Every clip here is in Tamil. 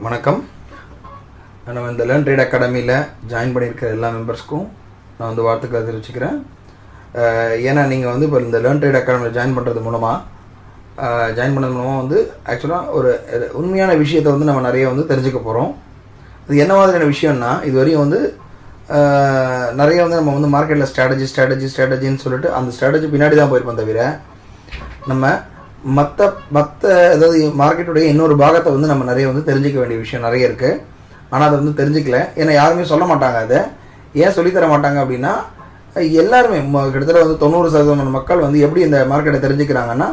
வணக்கம். நம்ம இந்த லேர்ன் ட்ரேட் அகாடமியில் ஜாயின் பண்ணியிருக்கிற எல்லா மெம்பர்ஸ்க்கும் நான் வந்து வாழ்த்துக்களை தெரிவிச்சுக்கிறேன். ஏன்னா நீங்கள் வந்து இப்போ இந்த லேர்ன் ட்ரேட் அகாடமியில் ஜாயின் பண்ணது மூலமாக வந்து ஆக்சுவலாக ஒரு உண்மையான விஷயத்தை வந்து நம்ம நிறைய வந்து தெரிஞ்சுக்க போகிறோம். அது என்ன மாதிரியான விஷயம்னா, இது வரையும் வந்து நிறைய வந்து நம்ம வந்து மார்க்கெட்டில் ஸ்ட்ராட்டஜின்னு சொல்லிட்டு அந்த ஸ்ட்ராட்டஜி பின்னாடி தான் போயிருப்போம். தவிர நம்ம மற்ற அதாவது மார்க்கெட்டுடைய இன்னொரு பாகத்தை வந்து நம்ம நிறைய வந்து தெரிஞ்சிக்க வேண்டிய விஷயம் நிறைய இருக்குது. ஆனால் அதை வந்து தெரிஞ்சிக்கல. ஏன்னா யாருமே சொல்ல மாட்டாங்க. அதை ஏன் சொல்லித்தர மாட்டாங்க அப்படின்னா, எல்லாருமே கிட்டத்தட்ட வந்து 90% மக்கள் வந்து எப்படி இந்த மார்க்கெட்டை தெரிஞ்சுக்கிறாங்கன்னா,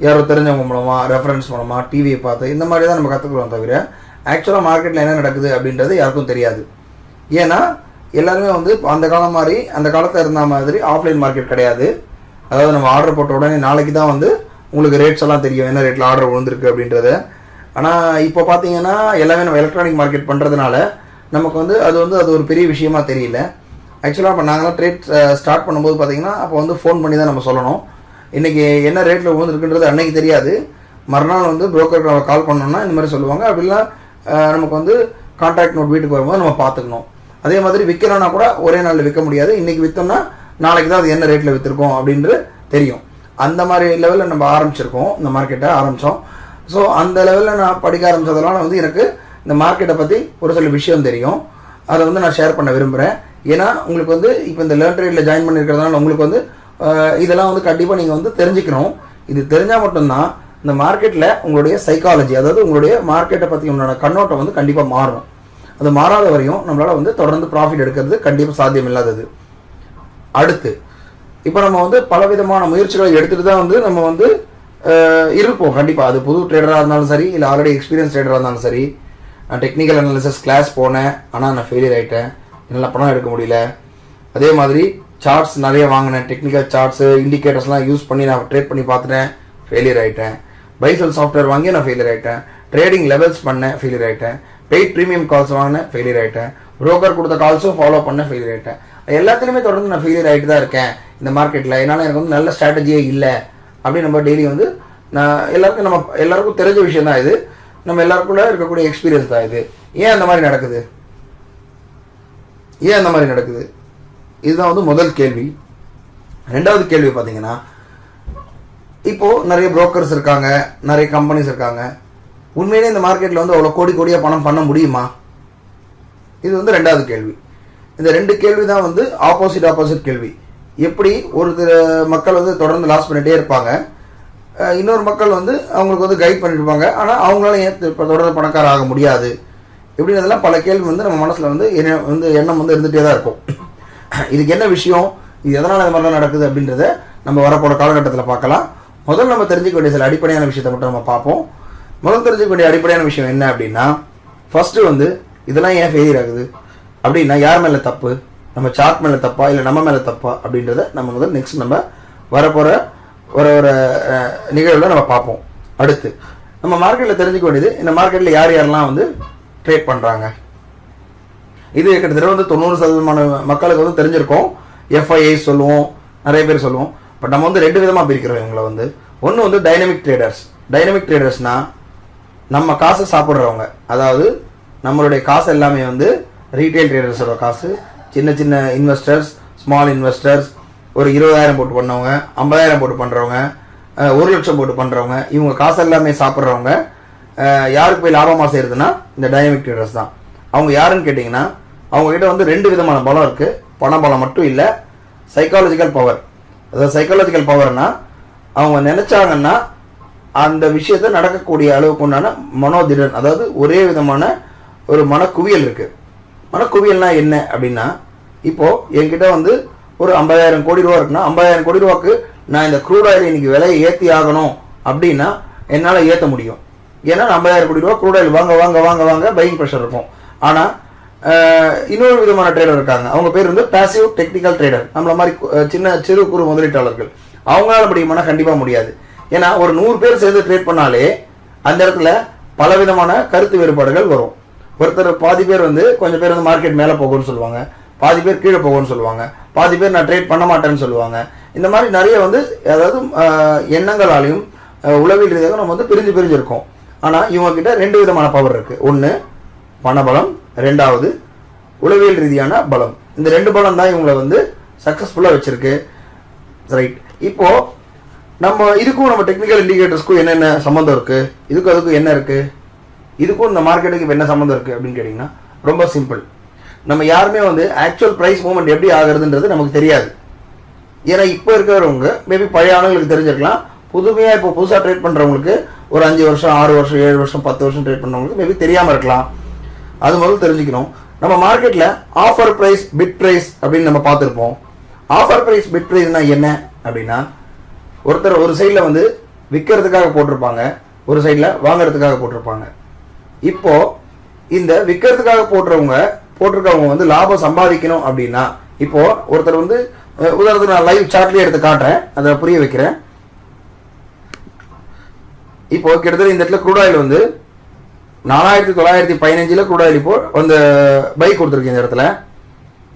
யாரோ தெரிஞ்சவங்க மூலமாக, ரெஃபரன்ஸ் மூலமாக, டிவியை பார்த்து இந்த மாதிரி தான் நம்ம கற்றுக்குறோம். தவிர ஆக்சுவலாக மார்க்கெட்டில் என்ன நடக்குது அப்படின்றது யாருக்கும் தெரியாது. ஏன்னா எல்லாருமே வந்து அந்த காலம் மாதிரி, அந்த காலத்தில் இருந்த மாதிரி ஆஃப்லைன் மார்க்கெட் கிடையாது. அதாவது நம்ம ஆர்டர் போட்ட உடனே நாளைக்கு தான் வந்து உங்களுக்கு ரேட்ஸ் எல்லாம் தெரியும், என்ன ரேட்டில் ஆர்டர் விழுந்திருக்கு அப்படின்றது. ஆனால் இப்போ பார்த்தீங்கன்னா எல்லாமே நம்ம எலக்ட்ரானிக் மார்க்கெட் பண்ணுறதுனால நமக்கு வந்து அது ஒரு பெரிய விஷயமா தெரியல. ஆக்சுவலாக இப்போ நாங்களாம் ட்ரேட் ஸ்டார்ட் பண்ணும்போது பார்த்தீங்கன்னா அப்போ வந்து ஃபோன் பண்ணி தான் நம்ம சொல்லணும். இன்றைக்கி என்ன ரேட்டில் விழுந்திருக்குன்றது அன்றைக்கி தெரியாது. மறுநாள் வந்து புரோக்கருக்கு நம்ம கால் பண்ணோம்னா இந்த மாதிரி சொல்லுவாங்க. அப்படிலாம் நமக்கு வந்து கான்ட்ராக்ட் நோட் வீட்டுக்கு வரும்போது நம்ம பார்த்துக்கணும். அதே மாதிரி விற்கிறோன்னா கூட ஒரே நாளில் விற்க முடியாது. இன்றைக்கி விற்றோம்னா நாளைக்கு தான் அது என்ன ரேட்டில் விற்றுருக்கோம் அப்படின்றது தெரியும். அந்த மாதிரி லெவலில் நம்ம ஆரம்பிச்சிருக்கோம், இந்த மார்க்கெட்டை ஆரம்பித்தோம். ஸோ அந்த லெவலில் நான் படிக்க ஆரம்பித்ததுனால வந்து எனக்கு இந்த மார்க்கெட்டை பற்றி ஒரு சில விஷயம் தெரியும். அதை வந்து நான் ஷேர் பண்ண விரும்புகிறேன். ஏன்னா உங்களுக்கு வந்து இப்போ இந்த லேர்ன் ட்ரேடில் ஜாயின் பண்ணியிருக்கிறதுனால உங்களுக்கு வந்து இதெல்லாம் வந்து கண்டிப்பாக நீங்கள் வந்து தெரிஞ்சுக்கணும். இது தெரிஞ்சால் மட்டும்தான் இந்த மார்க்கெட்டில் உங்களுடைய சைக்காலஜி, அதாவது உங்களுடைய மார்க்கெட்டை பற்றி உங்களோட கண்ணோட்டம் வந்து கண்டிப்பாக மாறும். அது மாறாத வரையும் நம்மளால் வந்து தொடர்ந்து ப்ராஃபிட் எடுக்கிறது கண்டிப்பாக சாத்தியம் இல்லாதது. அடுத்து இப்போ நம்ம வந்து பலவிதமான முயற்சிகளை எடுத்துகிட்டு தான் வந்து நம்ம வந்து இருப்போம். கண்டிப்பாக அது புது ட்ரேடராக இருந்தாலும் சரி, இல்லை ஆல்ரெடி எக்ஸ்பீரியன்ஸ் ட்ரேடராக இருந்தாலும் சரி. நான் டெக்னிக்கல் அனாலிசிஸ் கிளாஸ் போனேன், ஆனால் நான் ஃபெயிலியர் ஆகிட்டேன். என்னால் பணம் எடுக்க முடியல. அதே மாதிரி சார்ட்ஸ் நிறைய வாங்கினேன், டெக்னிக்கல் சார்ட்ஸு இண்டிகேட்டர்ஸ்லாம் யூஸ் பண்ணி நான் ட்ரேட் பண்ணி பார்த்துட்டேன், ஃபெயிலியர் ஆகிட்டேன். பைசல் சாஃப்ட்வேர் வாங்கி நான் ஃபெயிலியர் ஆகிட்டேன். ட்ரேடிங் லெவல்ஸ் பண்ணேன், ஃபெயிலியர் ஆகிட்டேன். பெய்ட் ப்ரீமியம் கால்ஸ் வாங்கினேன், ஃபெயிலியர் ஆகிட்டேன். புரோக்கர் கொடுத்த கால்ஸும் ஃபாலோ பண்ண ஃபெயிலியர் ஆகிட்டேன். எல்லாத்துலேயுமே தொடர்ந்து நான் ஃபெயிலியர் ஆகிட்டு தான் இருக்கேன் இந்த மார்க்கெட்டில். என்னால் எனக்கு வந்து நல்ல ஸ்ட்ராட்டஜியே இல்லை அப்படின்னு நம்ம டெய்லி வந்து எல்லாருக்கும் தெரிஞ்ச விஷயம் தான் இது. நம்ம எல்லாருக்குள்ள இருக்கக்கூடிய எக்ஸ்பீரியன்ஸ் தான் இது. ஏன் அந்த மாதிரி நடக்குது? இதுதான் வந்து முதல் கேள்வி. ரெண்டாவது கேள்வி பார்த்தீங்கன்னா, இப்போது நிறைய புரோக்கர்ஸ் இருக்காங்க, நிறைய கம்பெனிஸ் இருக்காங்க. உண்மையிலே இந்த மார்க்கெட்டில் வந்து அவ்வளோ கோடியாக பணம் பண்ண முடியுமா? இது வந்து ரெண்டாவது கேள்வி. இந்த ரெண்டு கேள்வி தான் வந்து ஆப்போசிட் கேள்வி. எப்படி ஒரு மக்கள் வந்து தொடர்ந்து லாஸ் பண்ணிகிட்டே இருப்பாங்க, இன்னொரு மக்கள் வந்து அவங்களுக்கு வந்து கைட் பண்ணிட்டு இருப்பாங்க. ஆனால் அவங்களால ஏன் இப்போ தொடர்ந்து பணக்கார ஆக முடியாது இப்படின்றதெல்லாம் பல கேள்வி வந்து நம்ம மனசில் வந்து எண்ணம் வந்து இருந்துகிட்டே தான் இருக்கும். இதுக்கு என்ன விஷயம், இது எதனால் இந்த மாதிரிலாம் நடக்குது அப்படின்றத நம்ம வரப்போகிற காலகட்டத்தில் பார்க்கலாம். முதல்ல நம்ம தெரிஞ்சுக்க வேண்டிய சில அடிப்படையான விஷயத்தை மட்டும் நம்ம பார்ப்போம். முதல் தெரிஞ்சுக்க வேண்டிய அடிப்படையான விஷயம் என்ன அப்படின்னா, ஃபஸ்ட்டு வந்து இதெல்லாம் ஏன் ஃபெயிலியர் ஆகுது அப்படின்னா யார் மேலே தப்பு, நம்ம சார்ட் மேலே தப்பா இல்லை நம்ம மேலே தப்பா அப்படின்றத நம்ம முதல் நெக்ஸ்ட் நம்ம வரப்போகிற ஒரு நிகழ்வில் நம்ம பார்ப்போம். அடுத்து நம்ம மார்க்கெட்டில் தெரிஞ்சுக்க வேண்டியது, இந்த மார்க்கெட்டில் யாரெல்லாம் வந்து ட்ரேட் பண்ணுறாங்க. இது கிட்டத்தட்ட வந்து 90% மக்களுக்கு வந்து தெரிஞ்சிருக்கோம். எஃப்ஐஐ சொல்லுவோம், நிறைய பேர் சொல்லுவோம். பட் நம்ம வந்து ரெண்டு விதமாக பிரிக்கிறோம் இவங்களை வந்து. ஒன்று வந்து டைனமிக் ட்ரேடர்ஸ்னால் நம்ம காசை சாப்பிட்றவங்க. அதாவது நம்மளுடைய காசு எல்லாமே வந்து ரீட்டைல் ட்ரேடர்ஸோட காசு. சின்ன இன்வெஸ்டர்ஸ், ஸ்மால் இன்வெஸ்டர்ஸ், ஒரு 20,000 போட்டு பண்ணவங்க, 50,000 போட்டு பண்ணுறவங்க, 1,00,000 போட்டு பண்ணுறவங்க, இவங்க காசு எல்லாமே சாப்பிட்றவங்க. யாருக்கு போய் லாபமாக செய்கிறதுனா இந்த டைனமிக் ட்ரேடர்ஸ் தான். அவங்க யாருன்னு கேட்டிங்கன்னா, அவங்ககிட்ட வந்து ரெண்டு விதமான பலம் இருக்குது. பண பலம் மட்டும் இல்லை, சைக்காலஜிக்கல் பவர். அதாவது சைக்காலஜிக்கல் பவர்னா அவங்க நினச்சாங்கன்னா அந்த விஷயத்தை நடக்கக்கூடிய அளவுக்கு உண்டான மனோதிடன், அதாவது ஒரே விதமான ஒரு மனக்குவியல் இருக்குது. மனக்குவியல்னா என்ன அப்படின்னா, இப்போது என்கிட்ட வந்து ஒரு 50,000 கோடி ரூபா இருக்குன்னா, 50,000 கோடி ரூபாய்க்கு நான் இந்த க்ரூட் ஆயில் இன்னைக்கு விலையை ஏற்றி ஆகணும் அப்படின்னா என்னால் ஏற்ற முடியும். ஏன்னா 50,000 கோடி ரூபா க்ரூட் ஆயில் வாங்க பையிங் ப்ரெஷர் இருக்கும். ஆனால் இன்னொரு விதமான ட்ரேடர் இருக்காங்க. அவங்க பேர் வந்து பாசிவ் டெக்னிக்கல் ட்ரேடர். நம்மள மாதிரி சிறு குறு முதலீட்டாளர்கள். அவங்களால முடியுமானா கண்டிப்பாக முடியாது. ஏன்னா ஒரு 100 பேர் சேர்ந்து ட்ரேட் பண்ணாலே அந்த இடத்துல பலவிதமான கருத்து வேறுபாடுகள் வரும். ஒருத்தர் பாதி பேர் வந்து கொஞ்சம் பேர் வந்து மார்க்கெட் மேலே போகும்னு சொல்லுவாங்க, பாதி பேர் கீழே போகும்னு சொல்லுவாங்க, பாதி பேர் நான் ட்ரேட் பண்ண மாட்டேன்னு சொல்லுவாங்க. இந்த மாதிரி நிறைய வந்து அதாவது எண்ணங்களாலையும் உளவியல் ரீதியாக நம்ம வந்து பிரிஞ்சிருக்கோம். ஆனால் இவங்ககிட்ட ரெண்டு விதமான பவர் இருக்குது. ஒன்று பணபலம், ரெண்டாவது உளவியல் ரீதியான பலம். இந்த 2 பலம் தான் இவங்களை வந்து சக்சஸ்ஃபுல்லாக வச்சிருக்கு. ரைட். இப்போ நம்ம இதுக்கும் நம்ம டெக்னிக்கல் இண்டிகேட்டர்ஸ்க்கும் என்னென்ன சம்மந்தம் இருக்கு, இதுக்கும் அதுக்கும் என்ன இருக்கு, இதுக்கும் இந்த மார்க்கெட்டுக்கு என்ன சம்மந்தம் இருக்கு அப்படின்னு கேட்டிங்கன்னா ரொம்ப சிம்பிள். நம்ம யாருமே வந்து ஆக்சுவல் ப்ரைஸ் மூவ்மெண்ட் எப்படி ஆகுறதுன்றது நமக்கு தெரியாது. ஏன்னா இப்போ இருக்கிறவங்க மேபி பழைய ஆளுங்களுக்கு தெரிஞ்சிருக்கலாம். புதுமையாக இப்போ புதுசாக ட்ரேட் பண்ணுறவங்களுக்கு ஒரு 5 வருஷம் 6 வருஷம் 7 வருஷம் 10 வருஷம் ட்ரேட் பண்ணுறவங்களுக்கு மேபி தெரியாமல் இருக்கலாம். அது முதல்ல தெரிஞ்சுக்கணும். நம்ம மார்க்கெட்டில் ஆஃபர் ப்ரைஸ், பிட் ப்ரைஸ் அப்படின்னு நம்ம பார்த்துருப்போம். ஆஃபர் ப்ரைஸ், பிட் ப்ரைஸ்னா என்ன அப்படின்னா, ஒருத்தர் ஒரு சைடில் வந்து விற்கிறதுக்காக போட்டிருப்பாங்க, ஒரு சைடில் வாங்குறதுக்காக போட்டிருப்பாங்க. இப்போ இந்த விற்கிறதுக்காக போட்டிருக்கவங்க வந்து லாபம் சம்பாதிக்கணும் அப்படின்னா, இப்போ ஒருத்தர் வந்து உதாரணத்துக்கு நான் லைவ் சார்ட்லேயே எடுத்து காட்டுறேன், அதை புரிய வைக்கிறேன். இப்போ கிட்டத்தட்ட இந்த இடத்துல க்ரூட் ஆயில் வந்து 4915 க்ரூட் ஆயில் இப்போ அந்த பை கொடுத்துருக்கு இந்த இடத்துல.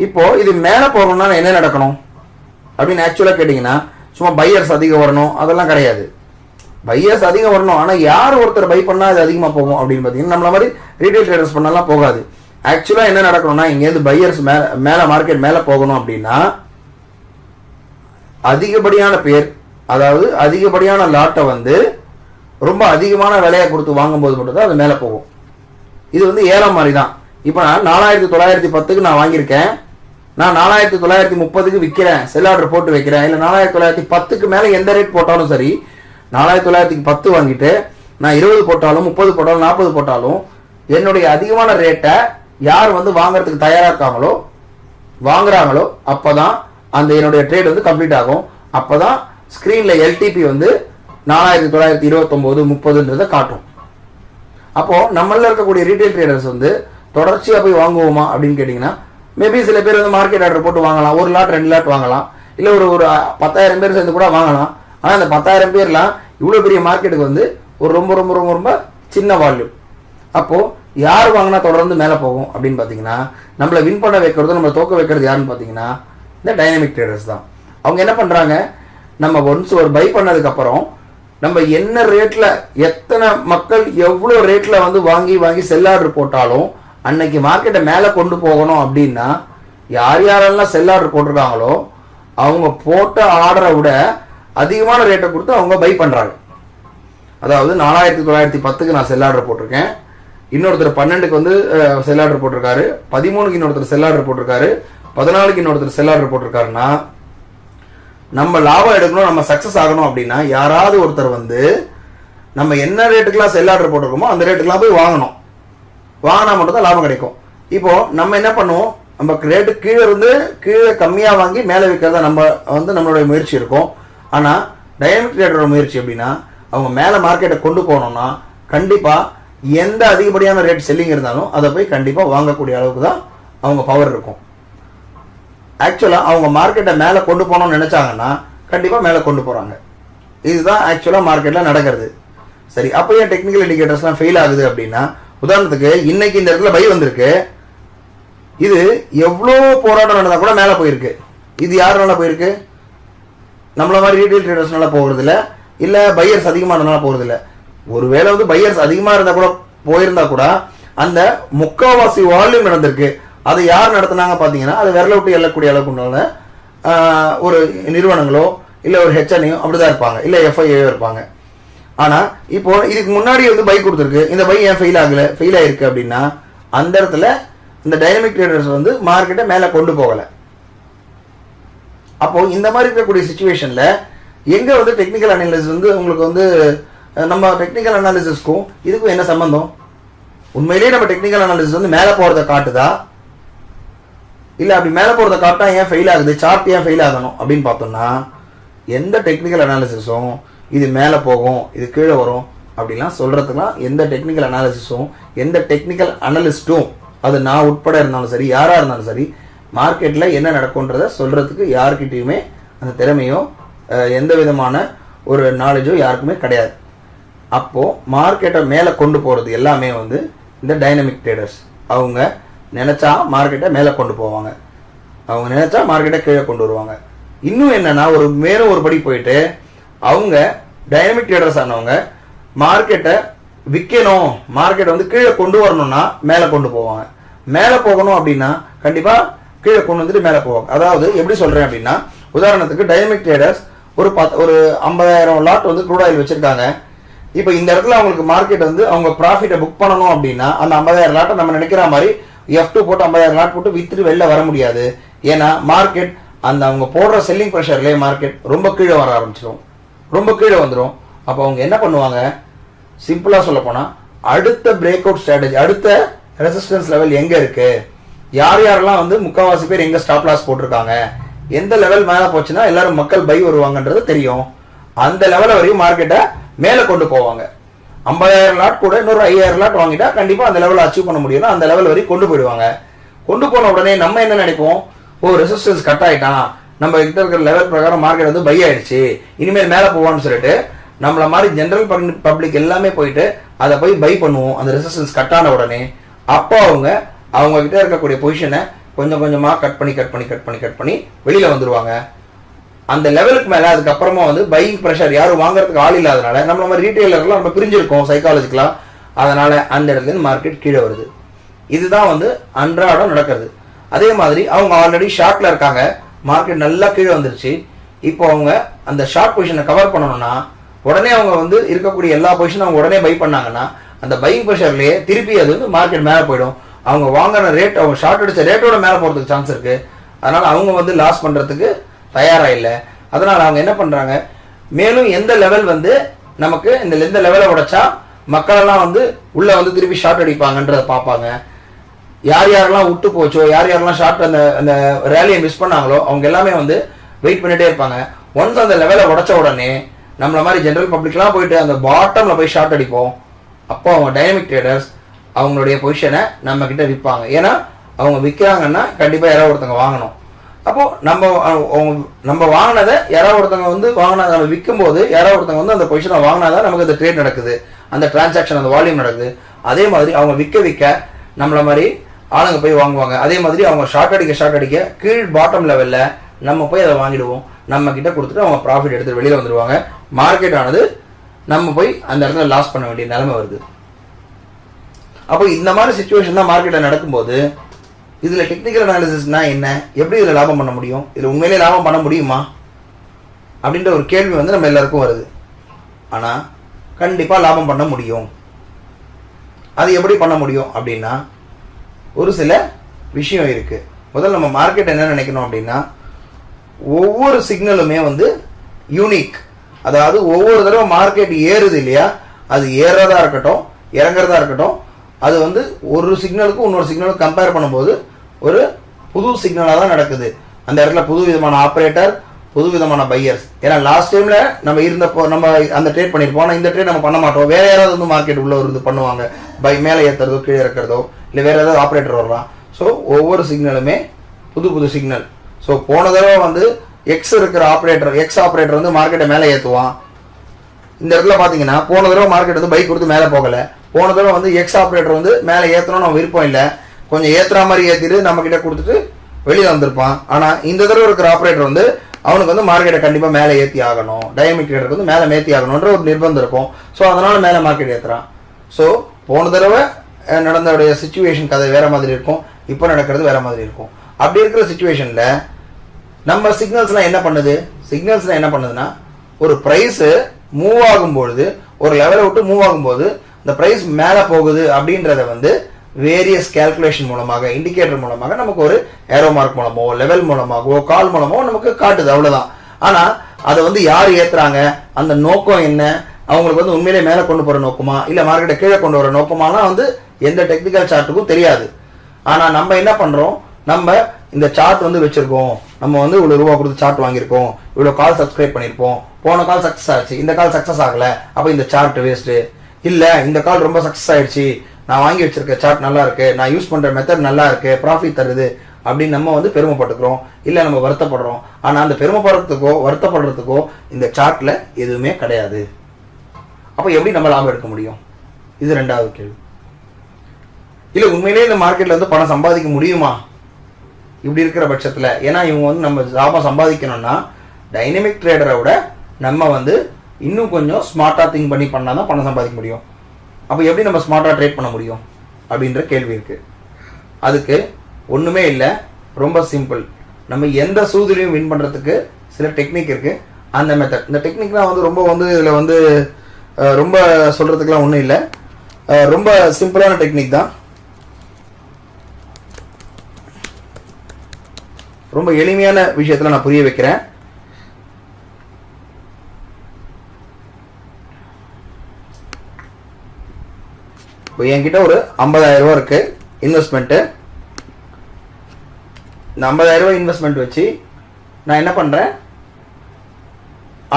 இப்போ இது மேலே போகணும்னா என்ன நடக்கணும் அப்படின்னு ஆக்சுவலாக கேட்டிங்கன்னா, சும்மா பையர்ஸ் அதிகம் வரணும் அதெல்லாம் கிடையாது. பையர்ஸ் அதிகம் வரணும், ஆனால் யார் ஒருத்தர் பை பண்ணால் அது அதிகமாக போகும் அப்படின்னு பார்த்தீங்கன்னா நம்மள மாதிரி ரீட்டைல் ட்ரேடர்ஸ் பண்ணலாம் போகாது. ஆக்சுவலாக என்ன நடக்கணும்னா, இங்கேருந்து பையர்ஸ் மேலே மார்க்கெட் மேலே போகணும் அப்படின்னா அதிகப்படியான பேர், அதாவது அதிகப்படியான லாட்டை வந்து ரொம்ப அதிகமான விலையை கொடுத்து வாங்கும்போது மட்டும்தான் அது மேலே போகும். இது வந்து ஏலம் மாதிரி தான். இப்போ நான் 4910க்கு நான் வாங்கியிருக்கேன், நான் 4930க்கு விற்கிறேன், செல் ஆர்டர் போட்டு வைக்கிறேன். இல்லை 4910க்கு மேலே எந்த ரேட் போட்டாலும் சரி, 4910 வாங்கிட்டு நான் 20 போட்டாலும் 30 போட்டாலும் 40 போட்டாலும் என்னுடைய அதிகமான ரேட்டை யார் வந்து வாங்குறதுக்கு தயாராக்காங்களோ வாங்குறாங்களோ அப்போதான் அந்த என்னுடைய ட்ரேட் வந்து கம்ப்ளீட் ஆகும். அப்போதான் ஸ்க்ரீனில் எல்டிபி வந்து 4929 30ன்றதை காட்டும். அப்போ நம்மள இருக்கக்கூடிய ரீட்டைல் ட்ரேடர்ஸ் வந்து தொடர்ச்சியாக போய் வாங்குவோமா அப்படின்னு கேட்டிங்கன்னா, மேபி சில பேர் வந்து மார்க்கெட் ஆர்டர் போட்டு வாங்கலாம், 1 லாட் 2 லாட் வாங்கலாம், இல்லை ஒரு 10,000 பேர் சேர்ந்து கூட வாங்கலாம். ஆனால் அந்த 10,000 பேர்லாம் இவ்வளோ பெரிய மார்க்கெட்டுக்கு வந்து ஒரு ரொம்ப ரொம்ப ரொம்ப ரொம்ப சின்ன வால்யூம். அப்போது யார் வாங்கினா தொடர்ந்து மேலே போகும் அப்படின்னு பார்த்தீங்கன்னா, நம்மளை வின் பண்ண வைக்கிறது, நம்மளை தோக்க வைக்கிறது யாருன்னு பார்த்தீங்கன்னா இந்த டைனமிக் ட்ரேடர்ஸ் தான். அவங்க என்ன பண்ணுறாங்க, நம்ம ஒன்ஸ் ஒரு பை பண்ணதுக்கப்புறம் நம்ம என்ன ரேட்டில் எத்தனை மக்கள் எவ்வளோ ரேட்டில் வந்து வாங்கி செல் ஆர்டர் போட்டாலும் அன்னைக்கு மார்க்கெட்டை மேலே கொண்டு போகணும் அப்படின்னா யார் யாரெல்லாம் செல் ஆர்டர் போட்டிருக்காங்களோ அவங்க போட்ட ஆர்டரை விட அதிகமான ரேட்டை கொடுத்து அவங்க பை பண்ணுறாங்க. அதாவது 4910க்கு நான் செல் ஆர்டர் போட்டிருக்கேன், இன்னொருத்தர் 12க்கு வந்து செல் ஆர்டர் போட்டிருக்காரு, 13க்கு இன்னொருத்தர் செல் ஆர்டர் போட்டிருக்காரு, 14க்கு இன்னொருத்தர் செல் ஆர்டர் போட்டிருக்காருன்னா நம்ம லாபம் எடுக்கணும், நம்ம சக்சஸ் ஆகணும் அப்படின்னா யாராவது ஒருத்தர் வந்து நம்ம என்ன ரேட்டுக்கெல்லாம் செல் ஆர்டர் போட்டிருக்கோமோ அந்த ரேட்டுக்கெல்லாம் போய் வாங்கினா மட்டும் தான் லாபம் கிடைக்கும். இப்போ நம்ம என்ன பண்ணுவோம், நம்ம ரேட்டு கீழே கம்மியாக வாங்கி மேலே விற்கிறதா நம்மளுடைய முயற்சி இருக்கும். ஆனால் டைனமிக் ட்ரேடரோட முயற்சி எப்படின்னா, அவங்க மேலே மார்க்கெட்டை கொண்டு போகணும்னா கண்டிப்பாக எந்த அதிகப்படியான ரேட் செல்லிங் இருந்தாலும் அதை போய் கண்டிப்பாக வாங்கக்கூடிய அளவுக்கு தான் அவங்க பவர் இருக்கும். ஆக்சுவலாக அவங்க மார்க்கெட்டை மேலே கொண்டு போகணும்னு நினச்சாங்கன்னா கண்டிப்பாக மேலே கொண்டு போகிறாங்க. இதுதான் ஆக்சுவலாக மார்க்கெட்டில் நடக்கிறது. சரி, அப்போ ஏன் டெக்னிக்கல் இண்டிகேட்டர்ஸ்லாம் ஃபெயில் ஆகுது அப்படின்னா, உதாரணத்துக்கு இன்னைக்கு இந்த இடத்துல பை வந்திருக்கு, இது எவ்வளோ போராட்டம் நடந்தால் கூட மேலே போயிருக்கு. இது யாருனால போயிருக்கு, நம்மள மாதிரி ரீட்டைல் ட்ரேடர்ஸ்னால போகிறதில்ல, இல்லை பையர்ஸ் அதிகமானதுனால போகிறதில்ல. ஒருவேளை வந்து பையர்ஸ் அதிகமாக இருந்தால் கூட போயிருந்தா கூட அந்த முக்கால்வாசி வால்யூம் நடந்திருக்கு. அதை யார் நடத்தினாங்க பார்த்தீங்கன்னா, அது விரல விட்டு எல்லக்கூடிய அளவுக்கு உண்டான ஒரு நிறுவனங்களோ இல்லை ஒரு ஹெச்என்ஐயோ அப்படிதான் இருப்பாங்க, இல்லை எஃப்ஐஏயோ இருப்பாங்க. ஆனால் இப்போ இதுக்கு முன்னாடி வந்து பை கொடுத்துருக்கு, இந்த பை ஏன் ஃபெயில் ஆயிருக்கு அப்படின்னா அந்த இடத்துல இந்த டைனமிக் ட்ரேடர்ஸ் வந்து மார்க்கெட்டை மேலே கொண்டு போகலை. அப்போ இந்த மாதிரி இருக்கக்கூடிய சிச்சுவேஷனில் எங்கே வந்து டெக்னிக்கல் அனாலிசிஸ் வந்து உங்களுக்கு வந்து நம்ம டெக்னிக்கல் அனாலிசிஸ்க்கும் இதுக்கும் என்ன சம்பந்தம்? உண்மையிலேயே நம்ம டெக்னிக்கல் அனாலிசிஸ் வந்து மேலே போகிறத காட்டுதா, இல்லை அப்படி மேலே போகிறத காட்டா ஏன் ஃபெயில் ஆகுது, சார்ட் ஏன் ஃபெயில் ஆகணும் அப்படின்னு பார்த்தோம்னா, எந்த டெக்னிக்கல் அனாலிசிஸும் இது மேலே போகும் இது கீழே வரும் அப்படிலாம் சொல்கிறதுக்குலாம் எந்த டெக்னிக்கல் அனாலிசிஸும் எந்த டெக்னிக்கல் அனலிஸ்ட்டும், அது நான் உட்பட இருந்தாலும் சரி யாராக இருந்தாலும் சரி, மார்க்கெட்டில் என்ன நடக்கும்ன்றதை சொல்கிறதுக்கு யாருக்கிட்டையுமே அந்த திறமையோ எந்த விதமான ஒரு நாலேஜோ யாருக்குமே கிடையாது. அப்போது மார்க்கெட்டை மேலே கொண்டு போகிறது எல்லாமே வந்து இந்த டைனமிக் ட்ரேடர்ஸ். அவங்க நினச்சா மார்க்கெட்டை மேலே கொண்டு போவாங்க, அவங்க நினச்சா மார்க்கெட்டை கீழே கொண்டு வருவாங்க. இன்னும் என்னென்னா மேலும் ஒரு படி போயிட்டு அவங்க டைனமிக் ட்ரேடர்ஸ் ஆனவங்க மார்க்கெட்டை விற்கணும், மார்க்கெட் வந்து கீழே கொண்டு வரணும்னா மேலே கொண்டு போவாங்க. மேலே போகணும் அப்படின்னா கண்டிப்பாக கீழே கொண்டு வந்துட்டு மேலே போவாங்க. அதாவது எப்படி சொல்கிறேன் அப்படின்னா, உதாரணத்துக்கு டைனமிக் ட்ரேடர்ஸ் ஒரு 50,000 லாட் வந்து க்ரூட் ஆயில் வச்சுருக்காங்க. இப்போ இந்த இடத்துல அவங்களுக்கு மார்க்கெட் வந்து அவங்க ப்ராஃபிட்டை புக் பண்ணணும் அப்படின்னா அந்த 50,000 லாட்டை நம்ம நினைக்கிற மாதிரி F2 போட்டு 50,000 லாட் போட்டு வித்துட்டு வெளில வர முடியாது. ஏன்னா மார்க்கெட் அந்த அவங்க போடுற செல்லிங் ப்ரெஷர்லேயே மார்க்கெட் ரொம்ப கீழே வர ஆரம்பிச்சிடும், ரொம்ப கீழே வந்துடும். அப்போ அவங்க என்ன பண்ணுவாங்க, சிம்பிளாக சொல்ல போனால் அடுத்த பிரேக் அவுட் ஸ்ட்ராட்டஜி, அடுத்த ரெசிஸ்டன்ஸ் லெவல் எங்கே இருக்கு, யார் யாரெல்லாம் வந்து முக்கால்வாசி பேர் எங்கே ஸ்டாப் லாஸ் போட்டிருக்காங்க, எந்த லெவல் மேலே போச்சுன்னா எல்லாரும் மக்கள் பை வருவாங்கன்றது தெரியும். அந்த லெவலை வரையும் மார்க்கெட்டை மேலே கொண்டு போவாங்க. 50,000 லாட் கூட இன்னொரு 5,000 லாட் வாங்கிட்டா கண்டிப்பாக அந்த லெவலை அச்சீவ் பண்ண முடியும்னா அந்த லெவல் வரையும் கொண்டு போயிடுவாங்க. கொண்டு போன உடனே நம்ம என்ன நினைப்போம், ரெசிஸ்டன்ஸ் கட் ஆகிட்டான், நம்ம கிட்ட இருக்கிற லெவல் பிரகாரம் மார்க்கெட் வந்து பை ஆயிடுச்சு, இனிமேல் மேலே போவான்னு சொல்லிட்டு நம்மள மாதிரி ஜென்ரல் பப்ளிக் எல்லாமே போயிட்டு அதை போய் பை பண்ணுவோம் அந்த ரெசிஸ்டன்ஸ் கட் ஆன உடனே. அப்போ அவங்க கிட்ட இருக்கக்கூடிய பொசிஷனை கொஞ்சம் கொஞ்சமாக கட் பண்ணி வெளியில் வந்துடுவாங்க. அந்த லெவலுக்கு மேலே அதுக்கப்புறமா வந்து பையிங் ப்ரெஷர் யாரும் வாங்குறதுக்கு ஆள் இல்லாதனால நம்மள மாதிரி ரீட்டைலர்லாம் நம்ம பிரிஞ்சிருக்கோம் சைக்காலஜிக்கலாக, அதனால அந்த இடத்துலேருந்து மார்க்கெட் கீழே வருது. இதுதான் வந்து அன்றாடம் நடக்கிறது. அதே மாதிரி அவங்க ஆல்ரெடி ஷார்ட்ல இருக்காங்க, மார்க்கெட் நல்லா கீழே வந்துருச்சு. இப்போ அவங்க அந்த ஷார்ட் பொசிஷனை கவர் பண்ணணும்னா உடனே அவங்க வந்து இருக்கக்கூடிய எல்லா பொசிஷனும் அவங்க உடனே பை பண்ணாங்கன்னா அந்த பையிங் ப்ரெஷர்லேயே திருப்பி அது வந்து மார்க்கெட் மேலே போயிடும். அவங்க வாங்கின ரேட், அவங்க ஷார்ட் அடிச்ச ரேட்டோட மேலே போகிறதுக்கு சான்ஸ் இருக்கு. அதனால அவங்க வந்து லாஸ் பண்ணுறதுக்கு தயாரா இல்லை. அதனால அவங்க என்ன பண்றாங்க, மேலும் எந்த லெவல் வந்து நமக்கு இந்த லெவலை உடைச்சா மக்கள் எல்லாம் வந்து உள்ள வந்து திருப்பி ஷார்ட் அடிப்பாங்கன்றத பார்ப்பாங்க. யார் யாரெல்லாம் விட்டு போச்சோ, யார் யாரெல்லாம் ஷார்ட் அந்த ரேலியை மிஸ் பண்ணாங்களோ அவங்க எல்லாமே வந்து வெயிட் பண்ணிட்டே இருப்பாங்க. ஒன்ஸ் அந்த லெவலை உடைச்ச உடனே நம்மள மாதிரி ஜென்ரல் பப்ளிக்லாம் போயிட்டு அந்த பாட்டம்ல போய் ஷார்ட் அடிப்போம். அப்போ அவங்க டைனமிக் ட்ரேடர்ஸ் அவங்களுடைய பொசிஷனை நம்ம கிட்ட விற்பாங்க. ஏன்னா அவங்க விற்கிறாங்கன்னா கண்டிப்பா யாராவது ஒருத்தவங்க வாங்கணும். அப்போ நம்ம வாங்கினதை யாராவது ஒருத்தவங்க வந்து வாங்கினா, நம்ம விற்கும் போது யாராவது ஒருத்தவங்க வந்து அந்த பொசிஷனை வாங்கினாதான் நமக்கு அந்த ட்ரேட் நடக்குது, அந்த டிரான்சாக்ஷன், அந்த வால்யூம் நடக்குது. அதே மாதிரி அவங்க விற்க நம்மள மாதிரி ஆளுங்க போய் வாங்குவாங்க. அதே மாதிரி அவங்க ஷார்ட் அடிக்க கீழ் பாட்டம் லெவல்ல நம்ம போய் அதை வாங்கிடுவோம், நம்ம கிட்ட கொடுத்துட்டு அவங்க ப்ராஃபிட் எடுத்து வெளியில வந்துடுவாங்க. மார்க்கெட் ஆனது நம்ம போய் அந்த இடத்துல லாஸ் பண்ண வேண்டிய நிலைமை வருது. அப்போ இந்த மாதிரி சிச்சுவேஷன் தான் மார்க்கெட்ல நடக்கும்போது இதுல டெக்னிக்கல் அனாலிசிஸ்னா என்ன, எப்படி இதுல லாபம் பண்ண முடியும், இதுல உண்மையிலே லாபம் பண்ண முடியுமா அப்படின்ற ஒரு கேள்வி வந்து நம்ம எல்லாருக்கும் வருது. ஆனா கண்டிப்பா லாபம் பண்ண முடியும். அது எப்படி பண்ண முடியும் அப்படின்னா ஒரு சில விஷயம் இருக்கு. முதல்ல நம்ம மார்க்கெட் என்ன நினைக்கணும் அப்படின்னா, ஒவ்வொரு சிக்னலுமே வந்து யூனிக். அதாவது ஒவ்வொரு தடவை மார்க்கெட் ஏறுது இல்லையா, அது ஏறதா இருக்கட்டும் இறங்குறதா இருக்கட்டும், அது வந்து ஒரு சிக்னலுக்கும் இன்னொரு சிக்னலுக்கும் கம்பேர் பண்ணும்போது ஒரு புது சிக்னலாக தான் நடக்குது. அந்த இடத்துல புது விதமான ஆப்ரேட்டர், புது விதமான பையர்ஸ். ஏன்னா லாஸ்ட் டைம்ல நம்ம இருந்தப்போ நம்ம அந்த ட்ரேட் பண்ணியிருப்போம், ஆனால் இந்த ட்ரேட் நம்ம பண்ண மாட்டோம். வேற யாராவது வந்து மார்க்கெட் உள்ள இருந்து பண்ணுவாங்க, பை மேலே ஏற்றுறதோ கீழே இறக்குறதோ, இல்லை வேற ஏதாவது ஆப்ரேட்டர் வரலாம். ஸோ ஒவ்வொரு சிக்னலுமே புது சிக்னல். ஸோ போன தடவை வந்து எக்ஸ் இருக்கிற எக்ஸ் ஆப்ரேட்டர் வந்து மார்க்கெட்டை மேலே ஏற்றுவான். இந்த இடத்துல பார்த்தீங்கன்னா போன தடவை மார்க்கெட் வந்து பைக் கொடுத்து மேலே போகலை. போன தடவை வந்து எக்ஸ் ஆப்ரேட்டர் வந்து மேலே ஏற்றணும்னு நம்ம விருப்பம் இல்லை, கொஞ்சம் ஏற்றுற மாதிரி ஏற்றிட்டு நம்ம கிட்ட கொடுத்துட்டு வெளியில் வந்திருப்பான். ஆனால் இந்த தடவை இருக்கிற ஆப்ரேட்டர் வந்து அவனுக்கு வந்து மார்க்கெட்டை கண்டிப்பாக மேலே ஏற்றி ஆகணும், டைனமிக் ட்ரேடருக்கு வந்து மேலே ஏற்றி ஆகணுன்ற ஒரு நிர்பந்தம் இருக்கும். ஸோ அதனால மேலே மார்க்கெட் ஏற்றுறான். ஸோ போன தடவை நடந்தவுடைய சிச்சுவேஷன் கதை வேற மாதிரி இருக்கும், இப்போ நடக்கிறது வேற மாதிரி இருக்கும். அப்படி இருக்கிற சிச்சுவேஷன்ல நம்ம சிக்னல்ஸ்லாம் என்ன பண்ணுதுன்னா ஒரு பிரைஸ் மூவ் ஆகும்பொழுது, ஒரு லெவலை விட்டு மூவ் ஆகும்போது இந்த பிரைஸ் மேலே போகுது அப்படின்றத வந்து வேரியஸ் கேல்குலேஷன் மூலமாக, இண்டிகேட்டர் மூலமாக நமக்கு ஒரு ஏரோ மார்க் மூலமோ லெவல் மூலமாகவோ கால் மூலமோ நமக்கு காட்டுது, அவ்வளவுதான். ஆனா அதை வந்து யார் ஏத்துறாங்க, அந்த நோக்கம் என்ன, அவங்களுக்கு வந்து உண்மையிலே மேலே கொண்டு போற நோக்கமா இல்ல மார்க்கெட்டை கீழே கொண்டு வர நோக்கமாலாம் வந்து எந்த டெக்னிக்கல் சார்ட்டுக்கும் தெரியாது. ஆனா நம்ம என்ன பண்றோம், நம்ம இந்த சார்ட் வந்து வச்சிருக்கோம், நம்ம வந்து இவ்வளவு ரூபா கொடுத்து சார்ட் வாங்கியிருக்கோம், இவ்வளவு கால் சப்ஸ்கிரைப் பண்ணியிருப்போம், போன கால் சக்சஸ் ஆச்சு, இந்த கால் சக்சஸ் ஆகல, அப்ப இந்த சார்ட் வேஸ்ட். இல்ல இந்த கால் ரொம்ப சக்சஸ் ஆயிடுச்சு, நான் வாங்கி வச்சிருக்க சார்ட் நல்லா இருக்கு, நான் யூஸ் பண்ற மெத்தட் நல்லா இருக்கு, ப்ராஃபிட் தருது அப்படின்னு நம்ம வந்து பெருமைப்பட்டுக்கிறோம், இல்ல நம்ம வருத்தப்படுறோம். ஆனா அந்த பெருமைப்படுறதுக்கோ வருத்தப்படுறதுக்கோ இந்த சார்ட்ல எதுவுமே கிடையாது. அப்ப எப்படி நம்ம லாபம் எடுக்க முடியும், இது ரெண்டாவது கேள்வி. இல்ல உண்மையிலேயே இந்த மார்க்கெட்ல வந்து பணம் சம்பாதிக்க முடியுமா இப்படி இருக்கிற பட்சத்துல? ஏன்னா இவங்க வந்து நம்ம லாபம் சம்பாதிக்கணும்னா டைனமிக் ட்ரேடரை விட நம்ம வந்து இன்னும் கொஞ்சம் ஸ்மார்ட்டா திங்க் பண்ணி பண்ணாதான் பணம் சம்பாதிக்க முடியும். அப்போ எப்படி நம்ம ஸ்மார்ட்டாக ட்ரேட் பண்ண முடியும் அப்படின்ற கேள்வி இருக்குது. அதுக்கு ஒன்றுமே இல்லை, ரொம்ப சிம்பிள். நம்ம எந்த சூதுலையும் வின் பண்ணுறதுக்கு சில டெக்னிக் இருக்குது. அந்த மெத்தட், இந்த டெக்னிக்லாம் வந்து ரொம்ப வந்து இதில் வந்து ரொம்ப சொல்கிறதுக்குலாம் ஒன்றும் இல்லை, ரொம்ப சிம்பிளான டெக்னிக் தான். ரொம்ப எளிமையான விஷயத்தில் நான் புரிய வைக்கிறேன். இப்போ என்கிட்ட ஒரு 50,000 ரூபா இருக்கு இன்வெஸ்ட்மெண்ட்டு. இந்த 50,000 ரூபாய் இன்வெஸ்ட்மெண்ட் வச்சு நான் என்ன பண்ணுறேன்,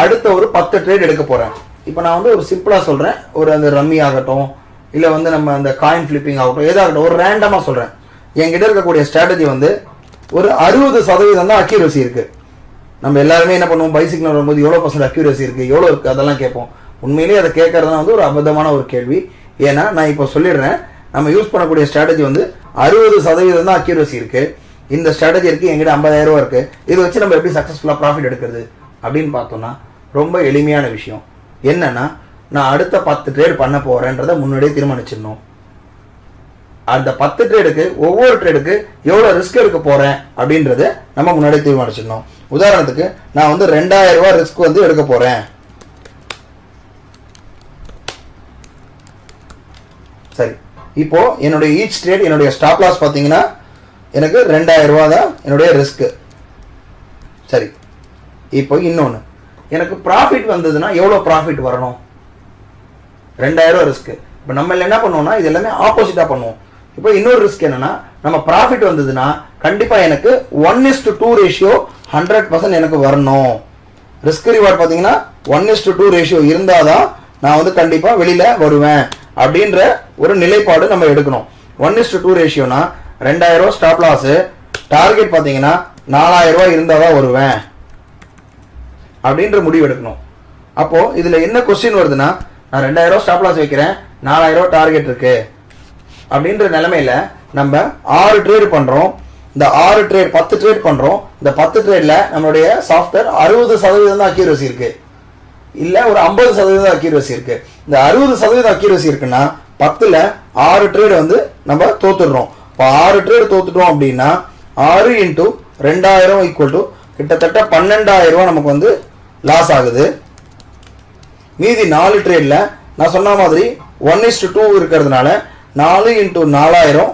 அடுத்த ஒரு 10 ட்ரேட் எடுக்க போகிறேன். இப்போ நான் வந்து ஒரு சிம்பிளாக சொல்கிறேன், ஒரு அந்த ரம்மி ஆகட்டும், இல்லை வந்து நம்ம அந்த காயின் ஃபிளிப்பிங் ஆகட்டும், எதாகட்டும், ஒரு ரேண்டமாக சொல்கிறேன். என்கிட்ட இருக்கக்கூடிய ஸ்ட்ராட்டஜி வந்து ஒரு 60% தான் அக்யூரசி இருக்குது. நம்ம எல்லாருமே என்ன பண்ணுவோம், பைசிக்கிள் வரும்போது எவ்வளோ % அக்யூரசி இருக்குது, எவ்வளோ இருக்குது, அதெல்லாம் கேட்போம். உண்மையிலேயே அதை கேட்கறதுனா வந்து ஒரு அபத்தமான ஒரு கேள்வி. ஏன்னா நான் இப்போ சொல்லிடுறேன், நம்ம யூஸ் பண்ணக்கூடிய ஸ்ட்ராட்டஜி வந்து 60% தான் அக்யூரசி இருக்குது. இந்த ஸ்ட்ராட்டஜி இருக்குது, எங்கிட்ட 50,000 ரூபா இருக்குது. இதை வச்சு நம்ம எப்படி சக்ஸஸ்ஃபுல்லாக ப்ராஃபிட் எடுக்கிறது அப்படின்னு பார்த்தோம்னா ரொம்ப எளிமையான விஷயம். என்னன்னா, நான் அடுத்த 10 ட்ரேட் பண்ண போகிறேன்றதை முன்னாடியே தீர்மானிச்சிடணும். அந்த 10 ட்ரேடுக்கு ஒவ்வொரு ட்ரேடுக்கு எவ்வளோ ரிஸ்க் எடுக்க போகிறேன் அப்படின்றத நம்ம முன்னாடியே தீர்மானிச்சிடணும். உதாரணத்துக்கு நான் வந்து 2,000 ரூபா ரிஸ்க் வந்து எடுக்க போகிறேன். சரி, இப்போ என்னுடைய ஈச் ட்ரேட், என்னுடைய ஸ்டாப் லாஸ் பார்த்தீங்கன்னா எனக்கு 2,000 ரூபா தான் என்னுடைய ரிஸ்க்கு. சரி, இப்போ இன்னொன்று, எனக்கு ப்ராஃபிட் வந்ததுன்னா எவ்வளோ ப்ராஃபிட் வரணும்? 2,000 ரூபா ரிஸ்க்கு. இப்போ நம்ம என்ன பண்ணுவோம்னா இது எல்லாமே ஆப்போசிட்டாக பண்ணுவோம். இப்போ இன்னொரு ரிஸ்க் என்னன்னா, நம்ம ப்ராஃபிட் வந்ததுன்னா கண்டிப்பாக எனக்கு 1:2 ரேஷியோ 100% எனக்கு வரணும். ரிஸ்க் ரிவார்ட் பார்த்தீங்கன்னா 1:2 ரேஷியோ இருந்தால் தான் நான் வந்து கண்டிப்பாக வெளியில் வருவேன் அப்படின்ற ஒரு நிலைப்பாடு நம்ம எடுக்கணும். 1:2 ரேஷியோனா 2,000 ரூபா ஸ்டாப் லாஸ், டார்கெட் பார்த்தீங்கன்னா 4,000 ரூபா இருந்தால் தான் வருவேன் அப்படின்ற முடிவு எடுக்கணும். அப்போ இதில் என்ன கொஸ்டின் வருதுன்னா, நான் 2,000 ரூபா ஸ்டாப் லாஸ் வைக்கிறேன், 4,000 ரூபா டார்கெட் இருக்கு அப்படின்ற நிலைமையில நம்ம 6 ட்ரேட் பண்றோம். இந்த 6 ட்ரேட் 10 ட்ரேட் பண்றோம். இந்த 10 ட்ரேட்ல நம்மளுடைய சாஃப்ட்வேர் 60% தான் அக்யூரசி இருக்கு, இல்ல ஒரு 50% அக்யூரசி இருக்கு. இந்த 60% அக்யூரசி இருக்குன்னா 10ல 6 ட்ரேட் வந்து நம்ம தோத்துடுறோம். இப்போ 6 ட்ரேட் தோத்துட்டோம் அப்படின்னா 6 × 2,000 ஈக்குவல் டு கிட்டத்தட்ட 12,000 ரூபா நமக்கு வந்து லாஸ் ஆகுது. மீதி 4 ட்ரேட்ல நான் சொன்ன மாதிரி 1:2 இருக்கிறதுனால 4 × 4,000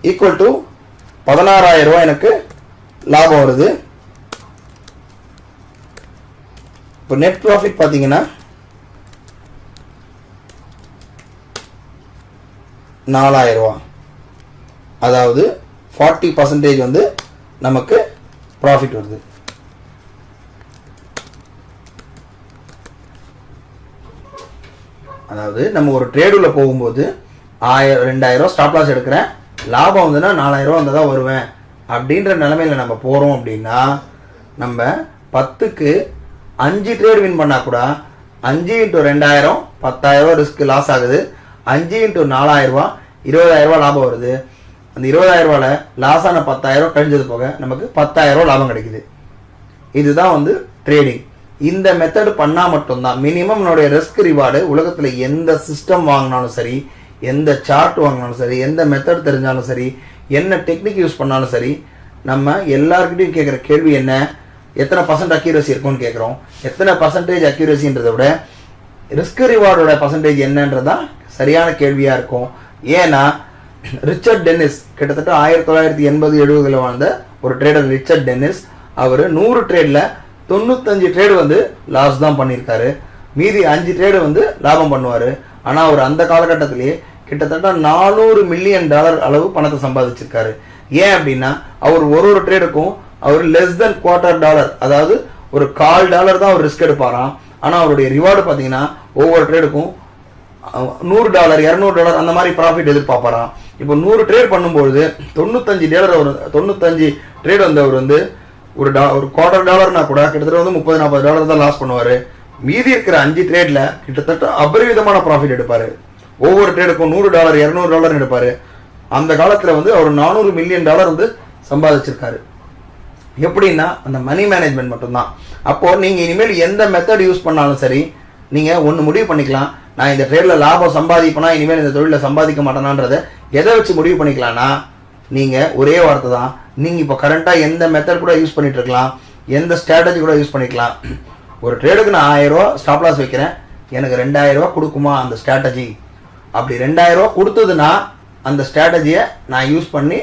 ஈக்குவல் டு 16,000 ரூபா எனக்கு லாபம் வருது. இப்போ நெட் ப்ராஃபிட் பார்த்தீங்கன்னா 4,000 ரூபா, அதாவது 40% வந்து நமக்கு ப்ராஃபிட் வருது. அதாவது நம்ம ஒரு ட்ரேடுல போகும்போது 2,000 ரூபா ஸ்டாப் லாஸ் எடுக்கிறேன், லாபம் வந்துன்னா 4,000 ரூபா வந்தால் தான் வருவேன் அப்படின்ற நிலைமையில் நம்ம போகிறோம் அப்படின்னா, நம்ம 10க்கு 5 ட்ரேட் வின் பண்ணால் கூட 5 × 2,000 10,000 ரூபா ரிஸ்க் லாஸ் ஆகுது. 5 × 4,000 ரூபா 20,000 ரூபா லாபம் வருது. அந்த 20,000 ரூபாயில் லாஸ் ஆன 10,000 கழிஞ்சது போக நமக்கு 10,000 ரூபா லாபம் கிடைக்குது. இதுதான் வந்து ட்ரேடிங். இந்த மெத்தட் பண்ணால் மட்டும்தான் மினிமம் நம்மளுடைய ரிஸ்க் ரிவார்டு. உலகத்தில் எந்த சிஸ்டம் வாங்கினாலும் சரி, எந்த சார்ட் வாங்கினாலும் சரி, எந்த மெத்தட் தெரிஞ்சாலும் சரி, என்ன டெக்னிக் யூஸ் பண்ணாலும் சரி, நம்ம எல்லாருக்கிட்டையும் கேட்குற கேள்வி என்ன, எத்தனை % அக்யூரசி இருக்கும்னு கேட்குறோம். எத்தனை % அக்யூரசின்றதை விட ரிஸ்க் ரிவார்டோட % என்னன்றதான் சரியான கேள்வியாக இருக்கும். ஏன்னா ரிச்சர்ட் டென்னிஸ் கிட்டத்தட்ட 1980-70 வாழ்ந்த ஒரு ட்ரேடர் ரிச்சர்ட் டென்னிஸ், அவர் 100 ட்ரேடில் 95 ட்ரேடு வந்து லாஸ் தான் பண்ணியிருக்காரு. மீதி 5 ட்ரேடு வந்து லாபம் பண்ணுவார். ஆனால் அவர் அந்த காலகட்டத்திலேயே கிட்டத்தட்ட $400 மில்லியன் அளவு பணத்தை சம்பாதிச்சிருக்காரு. ஏன் அப்படின்னா அவர் ஒரு ட்ரேடுக்கும் அவர் $1/4, அதாவது ஒரு $1/4 தான் அவர் ரிஸ்க் எடுப்பாராம். ஆனால் அவருடைய ரிவார்டு பார்த்தீங்கன்னா ஒவ்வொரு ட்ரேடுக்கும் $100 $200 அந்த மாதிரி ப்ராஃபிட் எதிர்பார்ப்பாராம். இப்போ 100 ட்ரேட் பண்ணும்போது $95 ட்ரேட் வந்து அவர் வந்து ஒரு $250 கூட கிட்டத்தட்ட வந்து $30-40 தான் லாஸ் பண்ணுவார். மீதி இருக்கிற 5 ட்ரேட்ல கிட்டத்தட்ட அபரிவிதமான ப்ராஃபிட் எடுப்பார். ஒவ்வொரு ட்ரேடுக்கும் $100 $200 எடுப்பார். அந்த காலத்தில் வந்து அவர் $400 மில்லியன் வந்து சம்பாதிச்சிருக்காரு. எப்படின்னா அந்த மணி மேனேஜ்மெண்ட் மட்டும்தான். அப்போ நீங்கள் இனிமேல் எந்த மெத்தட் யூஸ் பண்ணாலும் சரி, நீங்கள் ஒன்று முடிவு பண்ணிக்கலாம், நான் இந்த ட்ரேடில் லாபம் சம்பாதிப்பேனா இனிமேல் இந்த தொழிலில் சம்பாதிக்க மாட்டேனான்றதை எதை வச்சு முடிவு பண்ணிக்கலாம்னா, நீங்கள் ஒரே வார்த்தை தான், நீங்கள் இப்போ கரண்ட்டாக எந்த மெத்தட் கூட யூஸ் பண்ணிட்டு இருக்கலாம், எந்த ஸ்ட்ராட்டஜி கூட யூஸ் பண்ணிக்கலாம். ஒரு ட்ரேடுக்கு நான் 1000 ரூபா ஸ்டாப் லாஸ் வைக்கிறேன், எனக்கு 2000 ரூபா கொடுக்குமா அந்த ஸ்ட்ராட்டஜி? அப்படி 2000 ரூபா கொடுத்ததுன்னா அந்த ஸ்ட்ராட்டஜியை நான் யூஸ் பண்ணி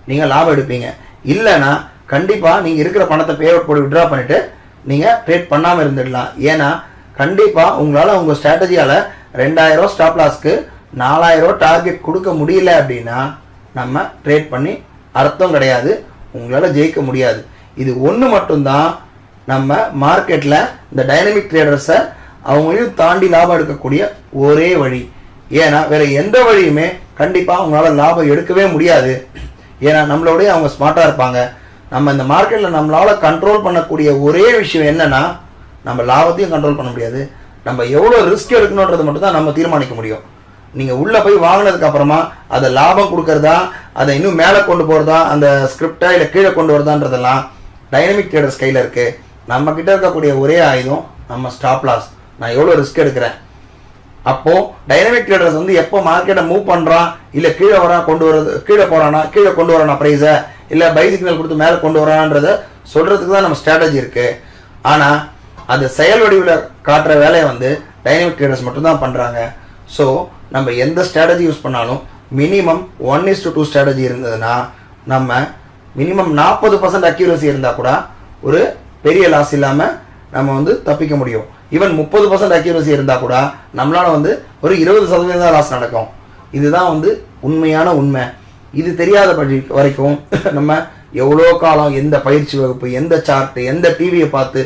நீங்கள் லாபம் எடுப்பீங்க. இல்லைன்னா கண்டிப்பாக நீங்கள் இருக்கிற பணத்தை பே அவுட் போட்டு விட்ரா பண்ணிவிட்டு நீங்கள் ட்ரேட் பண்ணாமல் இருந்துடலாம். ஏன்னா கண்டிப்பாக உங்களால் உங்கள் ஸ்ட்ராட்டஜியால் 2000 ரூபா ஸ்டாப் லாஸ்க்கு 4000 ரூபா டார்கெட் கொடுக்க முடியல அப்படின்னா நம்ம ட்ரேட் பண்ணி அர்த்தம் கிடையாது, உங்களால் ஜெயிக்க முடியாது. இது ஒன்று மட்டும்தான் நம்ம மார்க்கெட்டில் இந்த டைனமிக் ட்ரேடர்ஸை அவங்களையும் தாண்டி லாபம் எடுக்கக்கூடிய ஒரே வழி. ஏன்னா வேற எந்த வழியுமே கண்டிப்பாக அவங்களால லாபம் எடுக்கவே முடியாது. ஏன்னா நம்மளோடய அவங்க ஸ்மார்ட்டாக இருப்பாங்க. நம்ம இந்த மார்க்கெட்டில் நம்மளால் கண்ட்ரோல் பண்ணக்கூடிய ஒரே விஷயம் என்னன்னா, நம்ம லாபத்தையும் கண்ட்ரோல் பண்ண முடியாது, நம்ம எவ்வளோ ரிஸ்க் எடுக்கணுன்றது மட்டும் தான் நம்ம தீர்மானிக்க முடியும். நீங்கள் உள்ளே போய் வாங்கினதுக்கு அப்புறமா அதை லாபம் கொடுக்கறதா, அதை இன்னும் மேலே கொண்டு போகிறதா, அந்த ஸ்கிரிப்டா இல்லை கீழே கொண்டு வரதான்றதெல்லாம் டைனமிக் ட்ரேடர்ஸ் கையில் இருக்குது. நம்ம கிட்ட இருக்கக்கூடிய ஒரே ஆயுதம் நம்ம ஸ்டாப் லாஸ். நான் எவ்வளோ ரிஸ்க் எடுக்கிறேன். அப்போது டைனமிக் ட்ரேடர்ஸ் வந்து எப்போ மார்க்கெட்டை மூவ் பண்ணுறான், இல்லை கீழே வரான் கொண்டு வரது, கீழே போகிறானா கீழே கொண்டு வரானா ப்ரைஸை, இல்லை பை சிக்னல் கொடுத்து மேலே கொண்டு வரான்றதை சொல்கிறதுக்கு தான் நம்ம ஸ்ட்ராட்டஜி இருக்குது. ஆனால் அது செயல் வடிவில் காட்டுற வேலையை வந்து டைனமிக் ட்ரேடர்ஸ் மட்டும்தான் பண்ணுறாங்க. ஸோ நம்ம எந்த ஸ்ட்ராட்டஜி யூஸ் பண்ணாலும் மினிமம் 1:2 ஸ்ட்ராட்டஜி இருந்ததுன்னா நம்ம மினிமம் 40% அக்யூரசி இருந்தால் கூட ஒரு பெரிய லாஸ் இல்லாமல் நம்ம வந்து தப்பிக்க முடியும். ஈவன் 30% அக்யூரசி இருந்தால் கூட நம்மளால் வந்து ஒரு 20% தான் லாஸ் நடக்கும். இதுதான் வந்து உண்மையான உண்மை. இது தெரியாத வரைக்கும் நம்ம எவ்வளோ காலம் எந்த பயிற்சி வகுப்பு, எந்த சார்ட்டு, எந்த டிவியை பார்த்து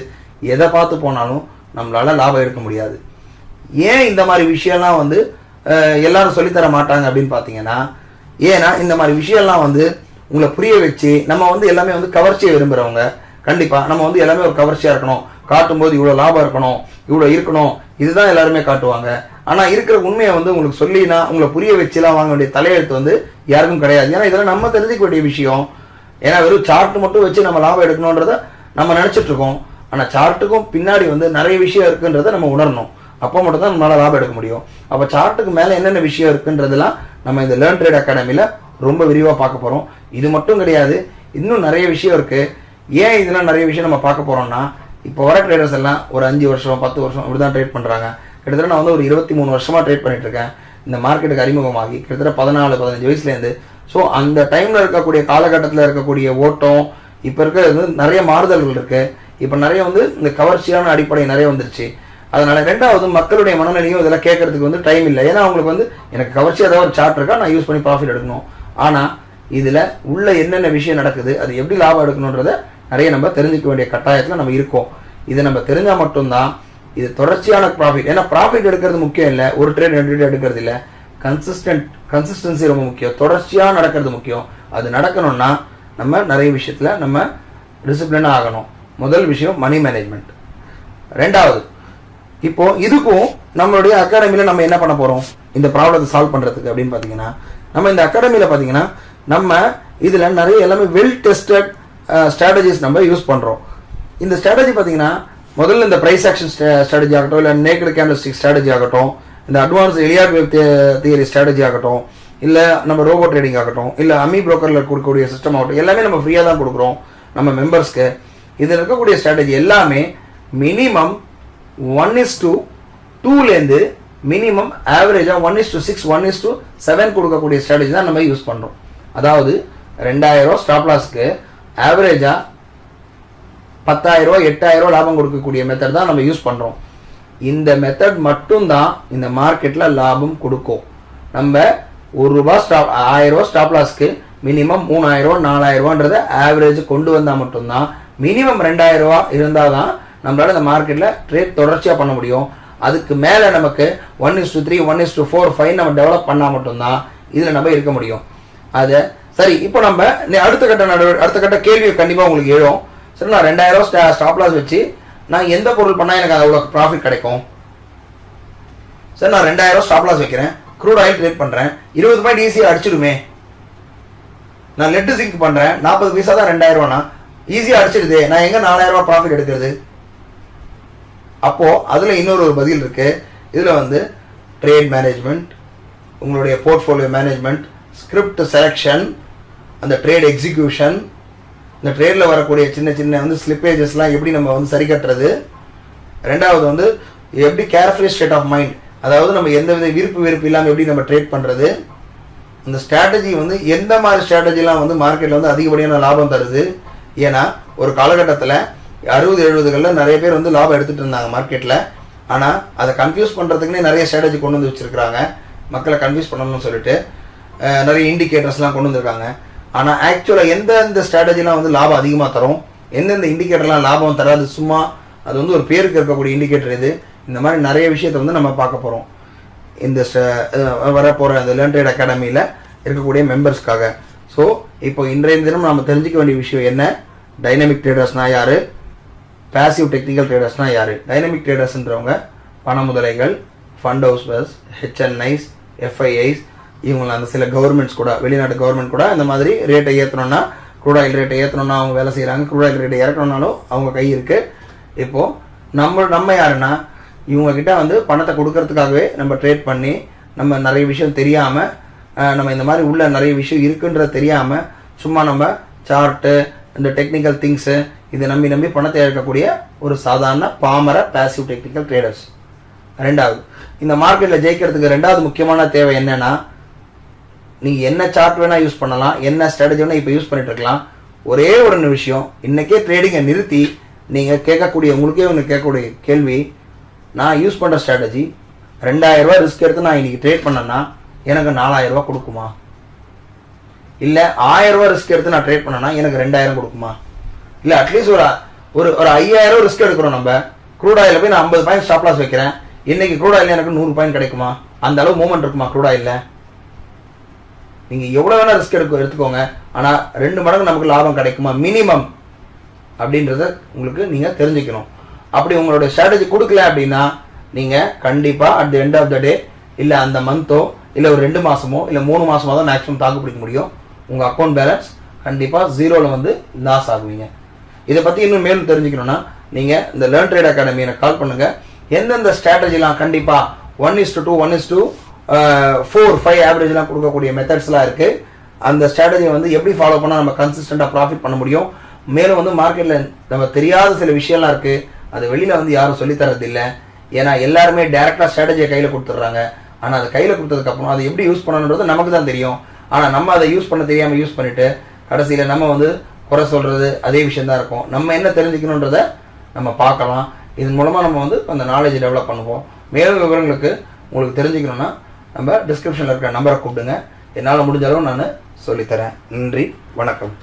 எதை பார்த்து போனாலும் நம்மளால் லாபம் எடுக்க முடியாது. ஏன் இந்த மாதிரி விஷயம்லாம் வந்து எல்லாரும் சொல்லித்தர மாட்டாங்க அப்படின்னு பார்த்தீங்கன்னா, ஏன்னா இந்த மாதிரி விஷயம்லாம் வந்து உங்களை புரிய வச்சு நம்ம வந்து எல்லாமே வந்து கவர்ச்சியை விரும்புகிறவங்க. கண்டிப்பாக நம்ம வந்து எல்லாமே ஒரு கவர்ச்சியாக இருக்கணும், காட்டும்போது இவ்வளோ லாபம் இருக்கணும், இவ்வளோ இருக்கணும், இதுதான் எல்லாருமே காட்டுவாங்க. ஆனால் இருக்கிற உண்மையை வந்து உங்களுக்கு சொல்லினா உங்களை புரிய வச்சுலாம் வாங்க வேண்டிய தலையெழுத்து வந்து யாருக்கும் கிடையாது. ஏன்னா இதெல்லாம் நம்ம தெரிஞ்சிக்க வேண்டிய விஷயம். ஏன்னா வெறும் சார்ட் மட்டும் வச்சு நம்ம லாபம் எடுக்கணுன்றத நம்ம நினச்சிட்டு இருக்கோம். ஆனால் சார்ட்டுக்கும் பின்னாடி வந்து நிறைய விஷயம் இருக்குன்றதை நம்ம உணரணும். அப்போ மட்டும் தான் நம்மளால் லாபம் எடுக்க முடியும். அப்போ சார்ட்டுக்கு மேலே என்னென்ன விஷயம் இருக்குன்றதெல்லாம் நம்ம இந்த லேர்ன் ட்ரேட் அகாடமியில் ரொம்ப விரிவாக பார்க்க போகிறோம். இது மட்டும் கிடையாது, இன்னும் நிறைய விஷயம் இருக்குது. ஏன் இதெல்லாம் நிறைய விஷயம் நம்ம பார்க்க போகிறோம்னா, இப்போ வர ட்ரேடர்ஸ் எல்லாம் ஒரு 5 வருஷம் 10 வருஷம் இப்படி தான் ட்ரேட் பண்ணுறாங்க. கிட்டத்தட்ட நான் வந்து ஒரு 23 வருஷமாக ட்ரேட் பண்ணிட்டு இருக்கேன். இந்த மார்க்கெட்டுக்கு அறிமுகமாகி கிட்டத்தட்ட 14-15 வயசுலேருந்து. ஸோ அந்த டைமில் இருக்கக்கூடிய காலகட்டத்தில் இருக்கக்கூடிய ஓட்டம் இப்போ இருக்கிறது வந்து நிறைய மாறுதல்கள் இருக்குது. இப்போ நிறைய வந்து இந்த கவர்ச்சியான அடிப்படை நிறைய வந்துருச்சு. அதனால ரெண்டாவது மக்களுடைய மனநிலையும் இதெல்லாம் கேட்கறதுக்கு வந்து டைம் இல்லை. ஏன்னா அவங்களுக்கு வந்து எனக்கு கவர்ச்சி ஏதாவது ஒரு சார்ட் இருக்கா, நான் யூஸ் பண்ணி ப்ராஃபிட் எடுக்கணும். ஆனால் இதில் உள்ள என்னென்ன விஷயம் நடக்குது, அது எப்படி லாபம் எடுக்கணுன்றதை நிறைய நம்ம தெரிஞ்சுக்க வேண்டிய கட்டாயத்தில் நம்ம இருக்கோம். இதை நம்ம தெரிஞ்சால் மட்டும்தான் இது தொடர்ச்சியான ப்ராஃபிட். ஏன்னா ப்ராஃபிட் எடுக்கிறது முக்கியம் இல்லை, ஒரு ட்ரேட் 2 ட்ரேட் எடுக்கிறது இல்லை. கன்சிஸ்டன்சி ரொம்ப முக்கியம், தொடர்ச்சியாக நடக்கிறது முக்கியம். அது நடக்கணும்னா நம்ம நிறைய விஷயத்தில் நம்ம டிசிப்ளினாக ஆகணும். முதல் விஷயம் மணி மேனேஜ்மெண்ட். ரெண்டாவது, இப்போ இதுக்கும் நம்மளுடைய அகாடமியில் நம்ம என்ன பண்ண போகிறோம் இந்த ப்ராப்ளத்தை சால்வ் பண்ணுறதுக்கு அப்படின்னு பார்த்தீங்கன்னா, நம்ம இந்த அகாடமியில் பார்த்தீங்கன்னா நம்ம இதில் நிறைய எல்லாமே வெல் டெஸ்டட் ஸ்ட்ராட்டஜிஸ் நம்ம யூஸ் பண்ணுறோம். இந்த ஸ்ட்ராட்டஜி பார்த்தீங்கன்னா முதல்ல இந்த ப்ரைஸ் ஆக்ஷன் ஸ்ட்ராட்டஜி ஆகட்டும், இல்லை நேக்கட் கேண்டல்ஸ்டிக் ஸ்ட்ராட்டஜி ஆகட்டும், இந்த advance Elliott wave theory strategy ஆகட்டும், இல்லை நம்ம ரோபோ ட்ரேடிங் ஆகட்டும், இல்லை அமி புரோக்கரில் கொடுக்கக்கூடிய சிஸ்டம் ஆகட்டும், எல்லாமே நம்ம ஃப்ரீயாக தான் கொடுக்குறோம் நம்ம மெம்பர்ஸ்க்கு. இதில் இருக்கக்கூடிய ஸ்ட்ராட்டஜி எல்லாமே மினிமம் 1:2லேருந்து மினிமம் ஆவரேஜாக 1:6 1:7 கொடுக்கக்கூடிய ஸ்ட்ராட்டஜி தான் நம்ம யூஸ் பண்ணுறோம். அதாவது 2000 ஸ்டாப் லாஸ்க்கு ஆவரேஜாக 10,000 8,000 லாபம் கொடுக்கக்கூடிய மெத்தட் தான் நம்ம யூஸ் பண்ணுறோம். இந்த மெத்தட் மட்டும்தான் இந்த மார்க்கெட்டில் லாபம் கொடுக்கும். நம்ம ₹1 1000 ஸ்டாப் லாஸ்க்கு மினிமம் 3,000 4,000ன்றதை ஆவரேஜ் கொண்டு வந்தால் மட்டும்தான், மினிமம் 2,000 இருந்தால் தான் நம்மளால இந்த மார்க்கெட்டில் ட்ரேட் தொடர்ச்சியாக பண்ண முடியும். அதுக்கு மேலே நமக்கு 1:3 1:4 5 நம்ம டெவலப் பண்ணால் மட்டும்தான் இதில் நம்ம இருக்க முடியும். அதை சரி, இப்போ நம்ம அடுத்த கட்ட கேள்வி கண்டிப்பாக உங்களுக்கு எழும். சரி, நான் 2,000 ஸ்டாப் லாஸ் வச்சு நான் எந்த பொருள் பண்ணால் எனக்கு அவ்வளோ ப்ராஃபிட் கிடைக்கும்? சார், நான் 2,000 ஸ்டாப் லாஸ் வைக்கிறேன், க்ரூட் ஆயில் ட்ரேட் பண்ணுறேன், 20 பாயிண்ட் ஈஸியாக அடிச்சிடுமே. நான் லெட்டு சிங்க் பண்ணுறேன், 40 பைசா தான் 2,000னா ஈஸியாக அடிச்சிடுது, நான் எங்கே 4,000 ப்ராஃபிட் எடுக்கிறது? அப்போது அதில் இன்னொரு பதில் இருக்குது. இதில் வந்து ட்ரேட் மேனேஜ்மெண்ட், உங்களுடைய போர்ட்ஃபோலியோ மேனேஜ்மெண்ட், ஸ்கிரிப்ட் செலெக்ஷன், அந்த ட்ரேட் எக்ஸிக்யூஷன், இந்த ட்ரேடில் வரக்கூடிய சின்ன சின்ன வந்து ஸ்லிப்பேஜஸ்லாம் எப்படி நம்ம வந்து சரி கட்டுறது. ரெண்டாவது வந்து எப்படி கேர்ஃபுல்லி ஸ்டேட் ஆஃப் மைண்ட், அதாவது நம்ம எந்த வித விருப்பு இல்லாமல் எப்படி நம்ம ட்ரேட் பண்ணுறது. இந்த ஸ்ட்ராட்டஜி வந்து எந்த மாதிரி ஸ்ட்ராட்டஜிலாம் வந்து மார்க்கெட்டில் வந்து அதிகப்படியான லாபம் தருது. ஏன்னா ஒரு காலகட்டத்தில் 60-70களில் நிறைய பேர் வந்து லாபம் எடுத்துகிட்டு இருந்தாங்க மார்க்கெட்டில். ஆனால் அதை கன்ஃபியூஸ் பண்ணுறதுக்குன்னே நிறைய ஸ்ட்ராட்டஜி கொண்டு வந்து வச்சுருக்காங்க, மக்களை கன்ஃபியூஸ் பண்ணணும்னு சொல்லிட்டு நிறைய இண்டிகேட்டர்ஸ்லாம் கொண்டு வந்திருக்காங்க. ஆனால் ஆக்சுவலாக எந்தெந்த ஸ்ட்ராட்டஜிலாம் வந்து லாபம் அதிகமாக தரும், எந்தெந்த இண்டிகேட்டர்லாம் லாபம் தராது, சும்மா அது வந்து ஒரு பேருக்கு இருக்கக்கூடிய இண்டிகேட்டர் இது. இந்த மாதிரி நிறைய விஷயத்தை வந்து நம்ம பார்க்க போகிறோம் இந்த வரப்போகிற இந்த லேர்ன் ட்ரேட் அகாடமியில் இருக்கக்கூடிய மெம்பர்ஸ்க்காக. ஸோ இப்போ இன்றைய தினம் நம்ம தெரிஞ்சிக்க வேண்டிய விஷயம் என்ன, டைனமிக் ட்ரேடர்ஸ்னால் யார், பேசிவ் டெக்னிக்கல் ட்ரேடர்ஸ்னால் யார். டைனமிக் ட்ரேடர்ஸ்ன்றவங்க பண முதலைகள், ஃபண்ட் ஹவுஸ்ஸ், ஹெச்என்ஐஸ், எஃப்ஐஐஸ், இவங்களை அந்த சில கவர்மெண்ட்ஸ் கூட, வெளிநாட்டு கவர்மெண்ட் கூட இந்த மாதிரி ரேட்டை ஏற்றணும்னா, க்ரூட் ஆயில் ரேட்டை ஏற்றணும்னா அவங்க வேலை செய்கிறாங்க, க்ரூட் ஆயில் ரேட்டை இறக்கணும்னாலும் அவங்க கை இருக்குது. இப்போது நம்ம யாருன்னா இவங்கக்கிட்ட வந்து பணத்தை கொடுக்கறதுக்காகவே நம்ம ட்ரேட் பண்ணி நம்ம நிறைய விஷயம் தெரியாமல், நம்ம இந்த மாதிரி உள்ள நிறைய விஷயம் இருக்குன்றது தெரியாமல் சும்மா நம்ம சார்ட்டு, இந்த டெக்னிக்கல் திங்ஸு இதை நம்பி பணத்தை இழக்கக்கூடிய ஒரு சாதாரண பாமர பேசிவ் டெக்னிக்கல் ட்ரேடர்ஸ். ரெண்டாவது, இந்த மார்க்கெட்டில் ஜெயிக்கிறதுக்கு ரெண்டாவது முக்கியமான தேவை என்னன்னா, நீங்கள் என்ன சார்ட் வேணால் யூஸ் பண்ணலாம், என்ன ஸ்ட்ராட்டஜி வேணால் இப்போ யூஸ் பண்ணிட்டு இருக்கலாம். ஒரே ஒரு விஷயம், இன்றைக்கே ட்ரேடிங்கை நிறுத்தி நீங்கள் உங்களுக்கே ஒன்று கேட்கக்கூடிய கேள்வி, நான் யூஸ் பண்ணுற ஸ்ட்ராட்டஜி 2000 ரூபா ரிஸ்க் எடுத்து நான் இன்றைக்கி ட்ரேட் பண்ணேன்னா எனக்கு 4000 ரூபா கொடுக்குமா, இல்லை 1000 ரூபா ரிஸ்க் எடுத்து நான் ட்ரேட் பண்ணேன்னா எனக்கு 2000 கொடுக்குமா, இல்லை அட்லீஸ்ட் ஒரு 5000 ரிஸ்க் எடுக்கிறோம் நம்ம. க்ரூட் ஆயிலில் போய் நான் 50 பாயிண்ட் ஸ்டாப் லாஸ் வைக்கிறேன், இன்னைக்கு க்ரூட் ஆயில் எனக்கு 100 பாயிண்ட் கிடைக்குமா, அந்த அளவு மூவ்மெண்ட் இருக்குமா க்ரூட் ஆயிலில். நீங்கள் எவ்வளோ வேணால் ரிஸ்க் எடுத்துக்கோங்க, ஆனால் 2 மடங்கு நமக்கு லாபம் கிடைக்குமா மினிமம் அப்படின்றத உங்களுக்கு நீங்கள் தெரிஞ்சுக்கணும். அப்படி உங்களுடைய ஸ்ட்ராட்டஜி கொடுக்கல அப்படின்னா நீங்கள் கண்டிப்பாக at the end of the day, இல்லை அந்த மந்த்தோ, இல்லை ஒரு 2 மாதமோ, இல்லை 3 மாதமோ தான் மேக்ஸிமம் தாக்கு பிடிக்க முடியும். உங்கள் அக்கௌண்ட் பேலன்ஸ் கண்டிப்பாக 0ல் வந்து லாஸ் ஆகுவீங்க. இதை பற்றி இன்னும் மேலும் தெரிஞ்சுக்கணுன்னா நீங்கள் இந்த லேர்ன் ட்ரேட் அகாடமி எனக்கு கால் பண்ணுங்கள். எந்தெந்த ஸ்ட்ராட்டஜிலாம் கண்டிப்பாக 1:2, 1:4, 5 ஆவரேஜ்லாம் கொடுக்கக்கூடிய மெத்தட்ஸ்லாம் இருக்குது. அந்த ஸ்ட்ராட்டஜியை வந்து எப்படி ஃபாலோ பண்ணால் நம்ம கன்சிஸ்டண்ட்டாக ப்ராஃபிட் பண்ண முடியும். மேலும் வந்து மார்க்கெட்டில் நம்ம தெரியாத சில விஷயம்லாம் இருக்குது, அது வெளியில் வந்து யாரும் சொல்லித்தரதில்லை. ஏன்னா எல்லாருமே டேரெக்டாக ஸ்ட்ராட்டஜியை கையில் கொடுத்துட்றாங்க. ஆனால் அதை கையில் கொடுத்ததுக்கப்புறம் அதை எப்படி யூஸ் பண்ணணுன்றது நமக்கு தான் தெரியும். ஆனால் நம்ம அதை யூஸ் பண்ண தெரியாமல் யூஸ் பண்ணிவிட்டு கடைசியில் நம்ம வந்து குறை சொல்கிறது அதே விஷயந்தான் இருக்கும். நம்ம என்ன தெரிஞ்சுக்கணுன்றதை நம்ம பார்க்கலாம். இதன் மூலமாக நம்ம வந்து அந்த நாலேஜ் டெவலப் பண்ணுவோம். மேலும் விவரங்களுக்கு உங்களுக்கு தெரிஞ்சுக்கணுன்னா நம்ம டிஸ்கிரிப்ஷனில் இருக்கிற நம்பரை கூப்பிடுங்க, என்னால் முடிஞ்ச அளவு நான் சொல்லித்தரேன். நன்றி, வணக்கம்.